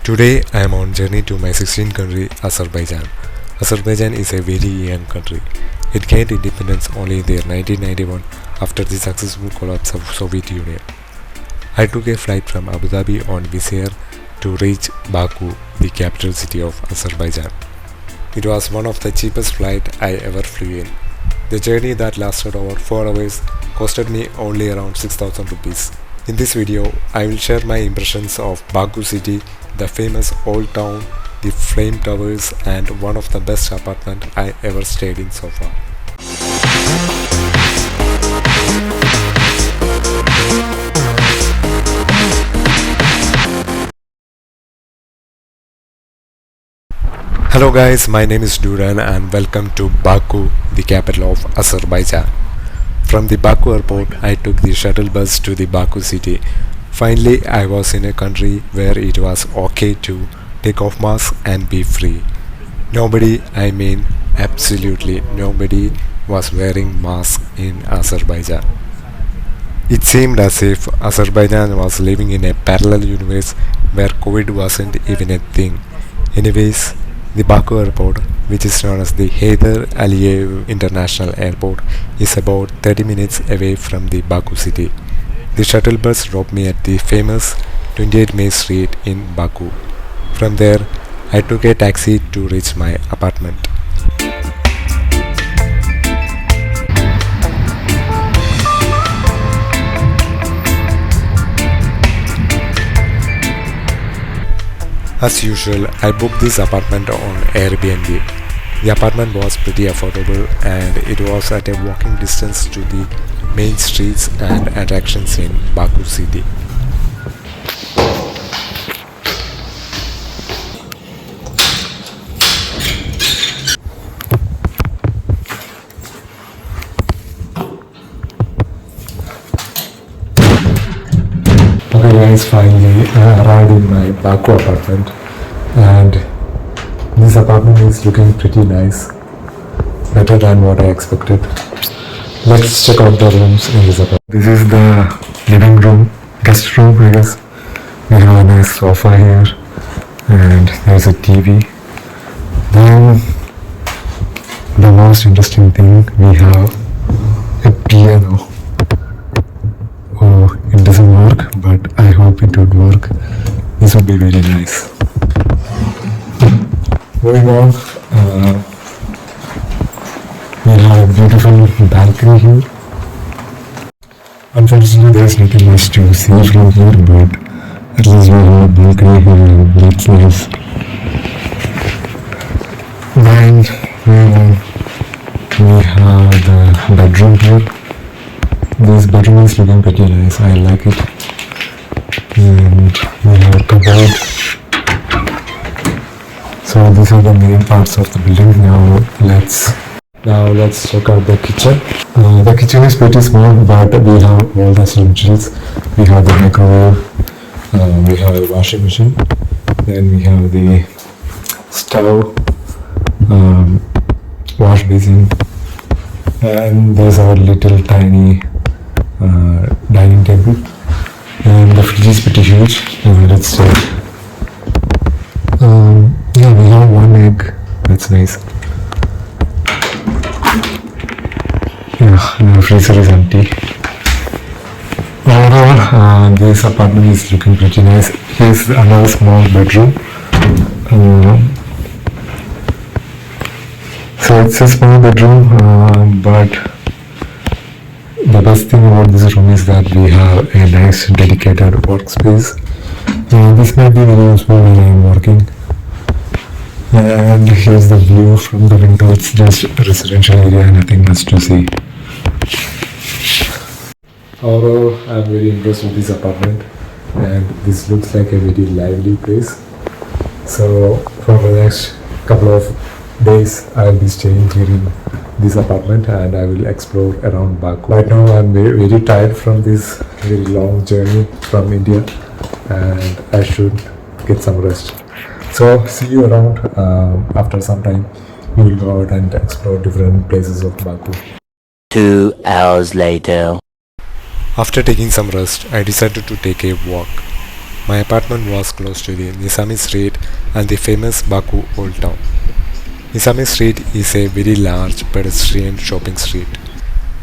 Today I am on journey to my 16th country, Azerbaijan. Azerbaijan is a very young country. It gained independence only in the year 1991 after the successful collapse of Soviet Union. I took a flight from Abu Dhabi on Wizz Air to reach Baku, the capital city of Azerbaijan. It was one of the cheapest flights I ever flew in. The journey that lasted over 4 hours costed me only around 6,000 rupees. In this video, I will share my impressions of Baku city, the famous old town, the flame towers and one of the best apartments I ever stayed in so far. Hello guys, my name is Duran and welcome to Baku, the capital of Azerbaijan. From the Baku airport, I took the shuttle bus to the Baku city. Finally, I was in a country where it was okay to take off mask and be free. Nobody, I mean absolutely nobody, was wearing mask in Azerbaijan. It seemed as if Azerbaijan was living in a parallel universe where COVID wasn't even a thing. Anyways, the Baku airport, which is known as the Heydar Aliyev International Airport, is about 30 minutes away from the Baku city. The shuttle bus dropped me at the famous 28 May Street in Baku. From there, I took a taxi to reach my apartment. As usual, I booked this apartment on Airbnb. The apartment was pretty affordable and it was at a walking distance to the main streets and attractions in Baku city. Okay guys, finally I arrived in my Baku apartment and this apartment is looking pretty nice, better than what I expected. Let's check out the rooms in this apartment. This is the living room, guest room I guess. We have a nice sofa here and there's a TV. Then the most interesting thing, we have a piano. Oh, it doesn't work, but I hope it would work. This would be very nice. Moving on, we have a beautiful balcony here. Unfortunately, there is nothing much to see from here, but at least we have a balcony here. That's nice. Then we have the bedroom here. This bedroom is looking pretty nice. I like it. And we have a cupboard. So these are the main parts of the building. Now let's check out the kitchen. The kitchen is pretty small, but we have all the essentials. We have the microwave, we have a washing machine, then we have the stove, wash basin, and there's our little tiny dining table, and the fridge is pretty huge. Let's check. Yeah, we have one egg. That's nice. Yeah, the freezer is empty. Overall, this apartment is looking pretty nice. Here's another small bedroom. So it's a small bedroom, but the best thing about this room is that we have a nice dedicated workspace. This might be very useful when I am working. And here's the view from the window. It's just a residential area, nothing much to see. Overall, I'm very impressed with this apartment and this looks like a very lively place. So for the next couple of days I'll be staying here in this apartment and I will explore around Baku. Right now I'm very tired from this very long journey from India and I should get some rest. So see you around. After some time we will go out and explore different places of Baku. 2 hours later. After taking some rest, I decided to take a walk. My apartment was close to the Nizami Street and the famous Baku Old Town. Nizami Street is a very large pedestrian shopping street.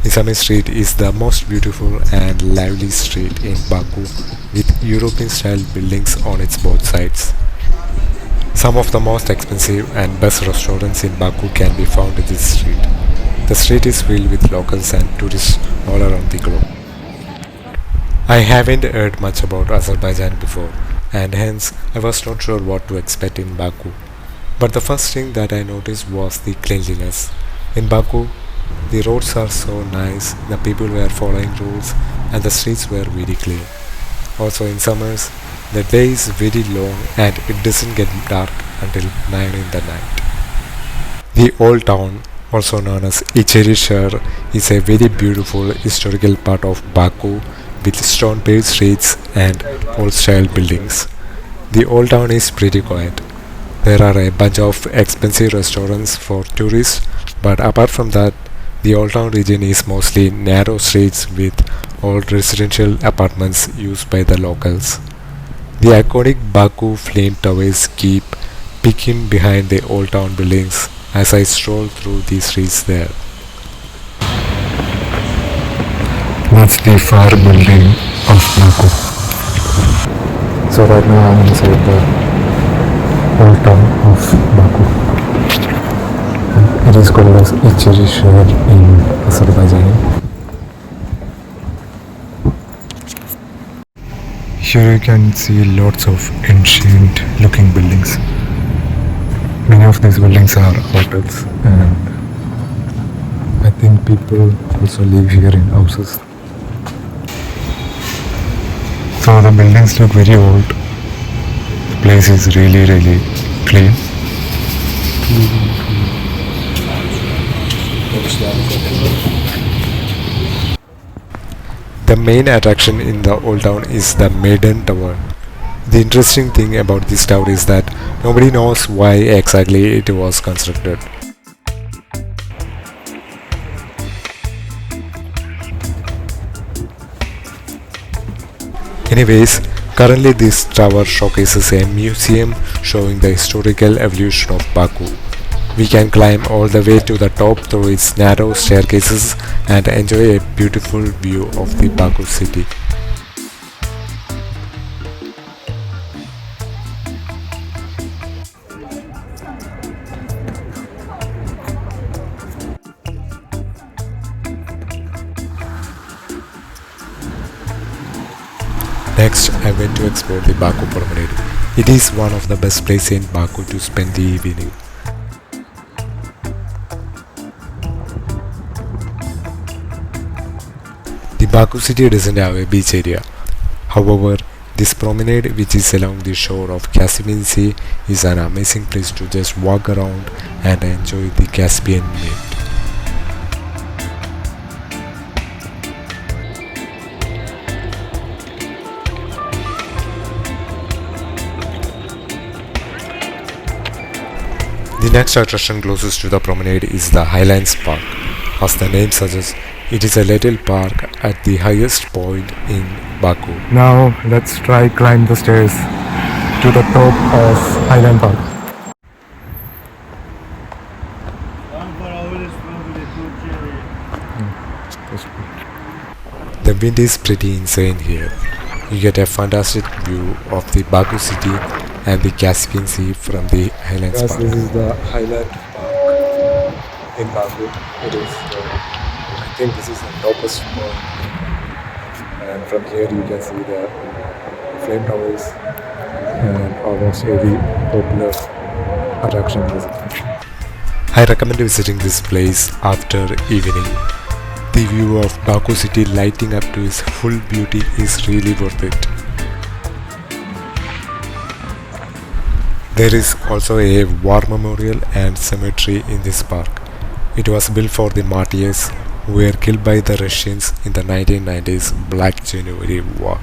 Nizami Street is the most beautiful and lively street in Baku with European style buildings on its both sides. Some of the most expensive and best restaurants in Baku can be found in this street. The street is filled with locals and tourists all around the globe. I haven't heard much about Azerbaijan before, and hence I was not sure what to expect in Baku. But the first thing that I noticed was the cleanliness. In Baku, the roads are so nice, the people were following rules, and the streets were very clean. Also, in summers, the day is very long and it doesn't get dark until 9 in the night. The Old Town, also known as Icheri, is a very beautiful historical part of Baku with stone paved streets and old style buildings. The Old Town is pretty quiet. There are a bunch of expensive restaurants for tourists, but apart from that, the Old Town region is mostly narrow streets with old residential apartments used by the locals. The iconic Baku flame towers keep peeking behind the Old Town buildings as I stroll through the streets there. That's the fire building of Baku. So right now I'm inside the Old Town of Baku. It is called as Icheri in Azerbaijan. Here you can see lots of ancient looking buildings. Many of these buildings are hotels, and I think people also live here in houses. So the buildings look very old. The place is really clean. The main attraction in the Old Town is the Maiden Tower. The interesting thing about this tower is that nobody knows why exactly it was constructed. Anyways, currently this tower showcases a museum showing the historical evolution of Baku. We can climb all the way to the top through its narrow staircases and enjoy a beautiful view of the Baku city. Next, I went to explore the Baku Promenade. It is one of the best places in Baku to spend the evening. The Baku city doesn't have a beach area. However, this promenade, which is along the shore of Caspian Sea, is an amazing place to just walk around and enjoy the Caspian mint. The next attraction closest to the promenade is the Highlands Park. As the name suggests, it is a little park at the highest point in Baku. Now let's try climb the stairs to the top of Highland Park. The wind is pretty insane here. You get a fantastic view of the Baku city and the Caspian Sea from the Highlands Park. This is the Highland Park in Baku. It is, I think this is the topest point, and from here you can see the flame towers and almost every popular attraction. I recommend visiting this place after evening. The view of Baku city lighting up to its full beauty is really worth it. There is also a war memorial and cemetery in this park. It was built for the martyrs who were killed by the Russians in the 1990s Black January War.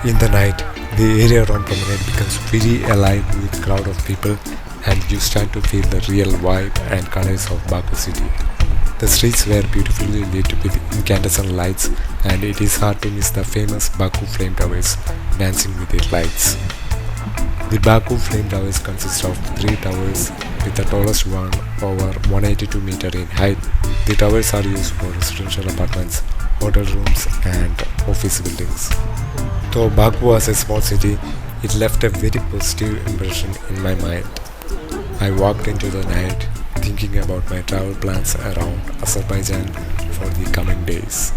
In the night, the area around Promenade becomes very alive with crowd of people, and you start to feel the real vibe and colors of Baku city. The streets were beautifully lit with incandescent lights, and it is hard to miss the famous Baku Flame Towers dancing with its lights. The Baku Flame Towers consist of 3 towers, with the tallest one over 182 meters in height. The towers are used for residential apartments, hotel rooms, and office buildings. Though Baku was a small city, it left a very positive impression in my mind. I walked into the night thinking about my travel plans around Azerbaijan for the coming days.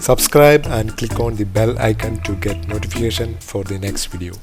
Subscribe and click on the bell icon to get notification for the next video.